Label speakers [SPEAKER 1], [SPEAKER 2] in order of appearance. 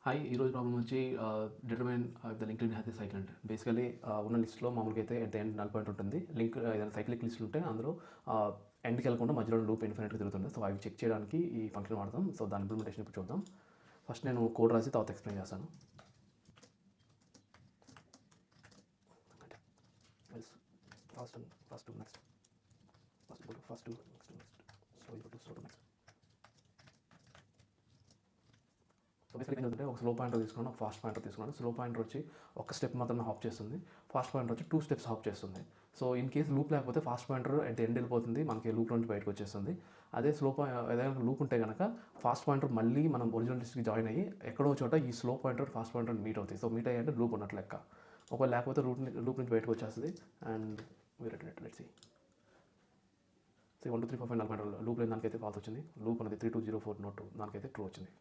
[SPEAKER 1] Hi ఈరోజు problem వచ్చి determine the link in has the cycle and. Basically ఉన్న లిస్ట్లో మామూలుగా అయితే at the end null point ఉంటుంది. లింక్ ఏదైనా సైక్లిక్ లిస్ట్ ఉంటే అందులో ఎండ్కి వెళ్ళకుండా మధ్యలో లూప్ ఇన్ఫినిట్గా తిరుగుతుంది. సో అవి చెక్ చేయడానికి ఈ ఫంక్షన్ వాడతాం. సో దాని ఇంప్లిమెంటేషన్ ఇప్పుడు చూద్దాం. ఫస్ట్ నేను కోడ్ రాసి తర్వాత ఎక్స్ప్లెయిన్ చేస్తాను. సో బేసిక్గా ఏంటంటే ఒక స్లో పాయింటర్ తీసుకున్నాను, ఒక ఫాస్ట్ పాయింటర్ తీసుకున్నాను. స్లో పాయింటర్ వచ్చి ఒక స్టెప్ మాత్రమే హాప్ చేస్తుంది, ఫాస్ట్ పాయింటర్ వచ్చి 2 స్టెప్స్ హాప్ చేస్తుంది. సో ఇన్ కేసు లూప్ లేకపోతే ఫాస్ట్ పాయింటర్ అట్ ఎండ్ వెళ్ళిపోతుంది, మనకి లూప్ నుంచి బయటకు వచ్చేస్తుంది. అదే ఏదైనా లూప్ ఉంటే కనుక ఫాస్ట్ పాయింటర్ మళ్ళీ మనం ఒరిజినల్ లిస్ట్కి జాయిన్ అయ్యి ఎక్కడో చోట ఈ slow pointer fast pointer meet అవుతాయి. సో మీట్ అయ్యంటే లూప్ ఉన్నట్లు లెక్క. ఒకవేళ లేకపోతే లూప్ నుంచి బయటకు వచ్చేస్తుంది. అండ్ లెట్స్ సీ 1 2 3 4 5 4 లూప్ లేని దానికైతే ఫాల్స్ వచ్చింది. లూప్ అనేది 3204 నోట్ దానికైతే ట్రూ వచ్చింది.